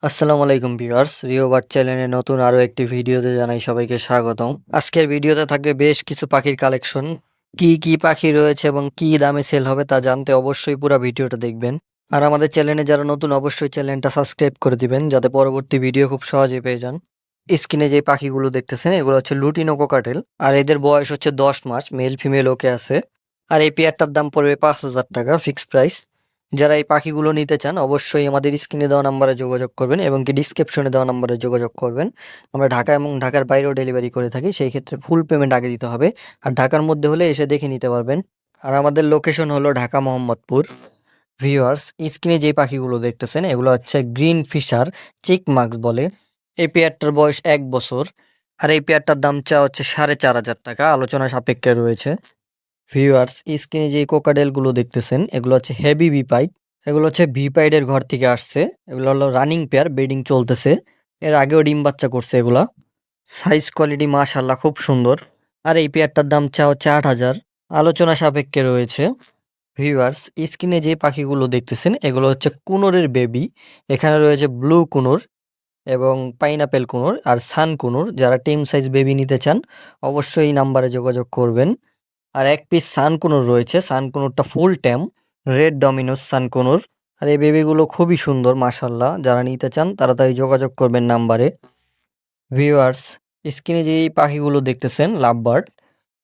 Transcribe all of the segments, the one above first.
আসসালামু আলাইকুম ভিউয়ার্স, রিওবার্ড চ্যানেলে নতুন আরো একটি ভিডিওতে জানাই সবাইকে স্বাগতম। আজকের ভিডিওতে থাকবে বেশ কিছু পাখির কালেকশন। কি কি পাখি রয়েছে এবং কি দামে সেল হবে তা জানতে অবশ্যই পুরো ভিডিওটা দেখবেন। আর আমাদের চ্যানেলে যারা নতুন অবশ্যই চ্যানেলটা সাবস্ক্রাইব করে দিবেন যাতে পরবর্তী ভিডিও খুব সহজে পেয়ে যান। স্ক্রিনে যে পাখিগুলো দেখতেছেন এগুলো হচ্ছে লুটিনো কোকাটেল, আর এদের বয়স হচ্ছে 10 মাস, মেল ফিমেল ওকে আছে। আর এই পেয়ারটার দাম পড়বে 5,000 টাকা ফিক্সড প্রাইস। যারা এই পাখিগুলো নিতে চান অবশ্যই আমাদের স্ক্রিনে দেওয়া নাম্বারে যোগাযোগ করবেন এবং কি ডিসক্রিপশনে দেওয়া নাম্বারে যোগাযোগ করবেন। আমরা ঢাকা এবং ঢাকার বাইরেও ডেলিভারি করে থাকি, সেই ক্ষেত্রে ফুল পেমেন্ট আগে দিতে হবে। আর ঢাকার মধ্যে হলে এসে দেখে নিতে পারবেন। আর আমাদের লোকেশন হলো ঢাকা মোহাম্মদপুর। ভিউয়ার্স, স্ক্রিনে যে পাখিগুলো দেখতেছেন এগুলো হচ্ছে গ্রিন ফিশার চিকমাক্স বলে। এই পেয়ারটার বয়স 1 বছর। আর এই পেয়ারটার দাম চা হচ্ছে 4,500 টাকা, আলোচনা সাপেক্ষে রয়েছে। ভিউয়ার্স, স্ক্রিনে যে কোকাডেল গুলো দেখতেছেন এগুলো হচ্ছে হেভি বিপাইড। এগুলো হচ্ছে ভিপাইডের ঘর থেকে আসছে। এগুলো হলো রানিং পেয়ার, ব্রিডিং চলতেছে। এর আগেও ডিম বাচ্চা করছে এগুলা। সাইজ কোয়ালিটি মাশাআল্লাহ খুব সুন্দর। আর এই পেয়ারটার দাম চা হচ্ছে 8,000, আলোচনা সাপেক্ষে রয়েছে। ভিউয়ার্স, স্ক্রিনে যে পাখিগুলো দেখতেছেন এগুলো হচ্ছে কুনুরের বেবি। এখানে রয়েছে ব্লু কুনুর এবং পাইনাপেল কুনুর আর সান কুনুর। যারা টিম সাইজ বেবি নিতে চান অবশ্যই এই নাম্বারে যোগাযোগ করবেন। আর এক পিস সানকুনুর রয়েছে, সানকুনুরটা ফুল ট্যাম, রেড ডমিনোস সানকুনুর। আর এই বেবিগুলো খুবই সুন্দর মাশাল্লাহ, যারা নিতে চান তাড়াতাড়ি যোগাযোগ করবেন নাম্বারে। ভিউয়ার্স, স্ক্রিনে যে এই পাখিগুলো দেখতেছেন লাভবার্ড,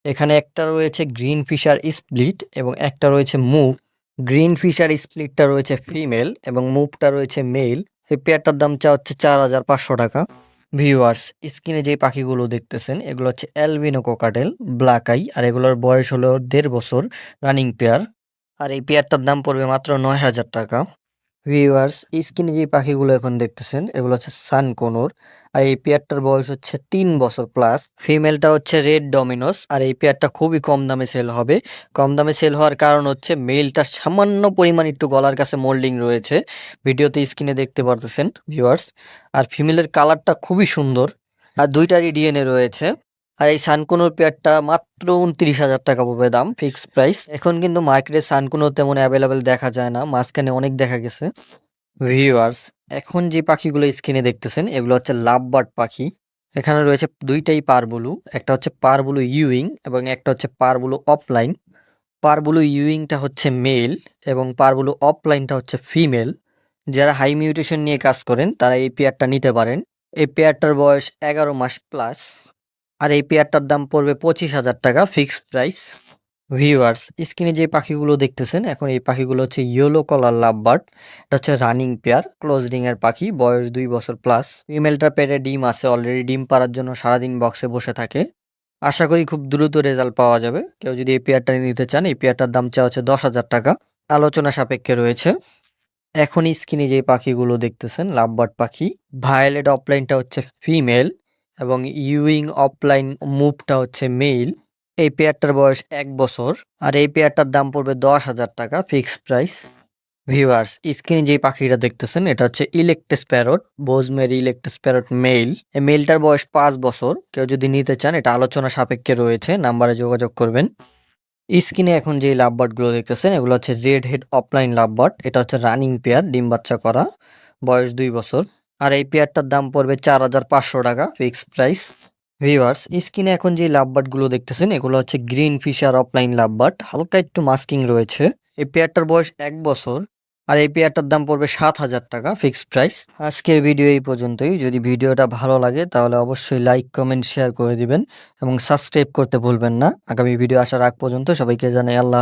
এখানে একটা রয়েছে গ্রিন ফিশার স্প্লিট এবং একটা রয়েছে মুভ। গ্রিন ফিশার স্প্লিটটা রয়েছে ফিমেল এবং মুভটা রয়েছে মেল। এই পেয়ারটার দাম চা হচ্ছে 4,500 টাকা। ভিউয়ার্স, স্ক্রিনে যে পাখিগুলো দেখতেছেন এগুলো হচ্ছে অ্যালবিনো কোকাটেল ব্ল্যাক আই, আর এগুলোর বয়স হলো 1.5 বছর, রানিং পেয়ার। আর এই পেয়ারটার দাম পড়বে মাত্র 9,000 টাকা। ভিউয়ার্স, স্ক্রিনে যে পাখিগুলো এখন দেখতেছেন এগুলো হচ্ছে সান কোনোর। আর এই পেয়ারটার বয়স হচ্ছে 3 বছর প্লাস। ফিমেলটা হচ্ছে রেড ডমিনোস। আর এই পেয়ারটা খুবই কম দামে সেল হবে। কম দামে সেল হওয়ার কারণ হচ্ছে মেলটা সামান্য পরিমাণ একটু গলার কাছে মোল্ডিং রয়েছে, ভিডিওতে স্ক্রিনে দেখতে পারতেছেন ভিউয়ার্স। আর ফিমেলের কালারটা খুবই সুন্দর। আর দুইটারই ডিএনএ রয়েছে। আর এই সানকুনোর পেয়ারটা মাত্র 29,000 টাকা পড়বে দাম, ফিক্সড প্রাইস। এখন কিন্তু মার্কেটে সানকুনো তেমন অ্যাভেলেবেল দেখা যায় না, মাঝখানে অনেক দেখা গেছে। ভিউয়ার্স, এখন যে পাখিগুলো স্ক্রিনে দেখতেছেন এগুলো হচ্ছে লাভবার্ড পাখি। এখানে রয়েছে দুইটাই পারবুলু, একটা হচ্ছে পারবুলু ইউইং এবং একটা হচ্ছে পারবুলু অফলাইন। পারবুলু ইউইংটা হচ্ছে মেল এবং পারবুলু অফলাইনটা হচ্ছে ফিমেল। যারা হাই মিউটেশন নিয়ে কাজ করেন তারা এই পেয়ারটা নিতে পারেন। এই পেয়ারটার বয়স 11 মাস প্লাস। আর এই পেয়ারটার দাম পড়বে 25,000 টাকা ফিক্সড প্রাইস। ভিউয়ার্স, স্ক্রিনে যে পাখিগুলো দেখতেছেন এখন এই পাখিগুলো হচ্ছে ইয়েলো কলার লাভবার্ড। এটা হচ্ছে রানিং পেয়ার, ক্লোজ রিং এর পাখি, বয়স 2 বছর প্লাস। ফিমেলটার পেটে ডিম আছে অলরেডি, ডিম পাড়ার জন্য সারাদিন বক্সে বসে থাকে। আশা করি খুব দ্রুত রেজাল্ট পাওয়া যাবে। কেউ যদি এই পেয়ারটা নিতে চান এই পেয়ারটার দাম চা হচ্ছে 10,000 টাকা, আলোচনা সাপেক্ষে রয়েছে। এখন স্ক্রিনে যে পাখিগুলো দেখতেছেন লাভবার্ড পাখি, ভায়োলেট অফলাইনটা হচ্ছে ফিমেল এবং ইউইং অফলাইন মুভটা হচ্ছে মেল। এই পেয়ারটার বয়স 1 বছর। আর এই পেয়ারটার দাম পড়বে 10,000 টাকা ফিক্সড প্রাইস। ভিউয়ার্স, স্ক্রিনে যে পাখিটা দেখতেছেন এটা হচ্ছে ইলেকট্রাস প্যারট, বোজমেরি ইলেকট্রাস প্যারট মেল। এই মেলটার বয়স 5 বছর। কেউ যদি নিতে চান এটা আলোচনা সাপেক্ষে রয়েছে, নাম্বারে যোগাযোগ করবেন। স্ক্রিনে এখন যে লাভবার্ড গুলো দেখতেছেন এগুলো হচ্ছে রেড হেড অফলাইন লাভবার্ড। এটা হচ্ছে রানিং পেয়ার, ডিম বাচ্চা করা, বয়স 2 বছর। আর এই পেয়ারটার দাম পড়বে 4,500 টাকা ফিক্সড প্রাইস। ভিউয়ার্স, স্ক্রিনে এখন যে লাভবার্ড গুলো দেখতেছেন এগুলো হচ্ছে গ্রিন ফিশার অফলাইন লাভবার্ড, হালকা একটু মাস্কিং রয়েছে। এই পেয়ারটার বয়স 1 বছর। আর এই পেয়ারটার দাম পড়বে 7,000 টাকা ফিক্সড প্রাইস। আজকের ভিডিও এই পর্যন্তই। যদি ভিডিওটা ভালো লাগে তাহলে অবশ্যই লাইক কমেন্ট শেয়ার করে দিবেন এবং সাবস্ক্রাইব করতে ভুলবেন না। আগামী ভিডিও আসার আগ পর্যন্ত সবাইকে জানাই আল্লাহ।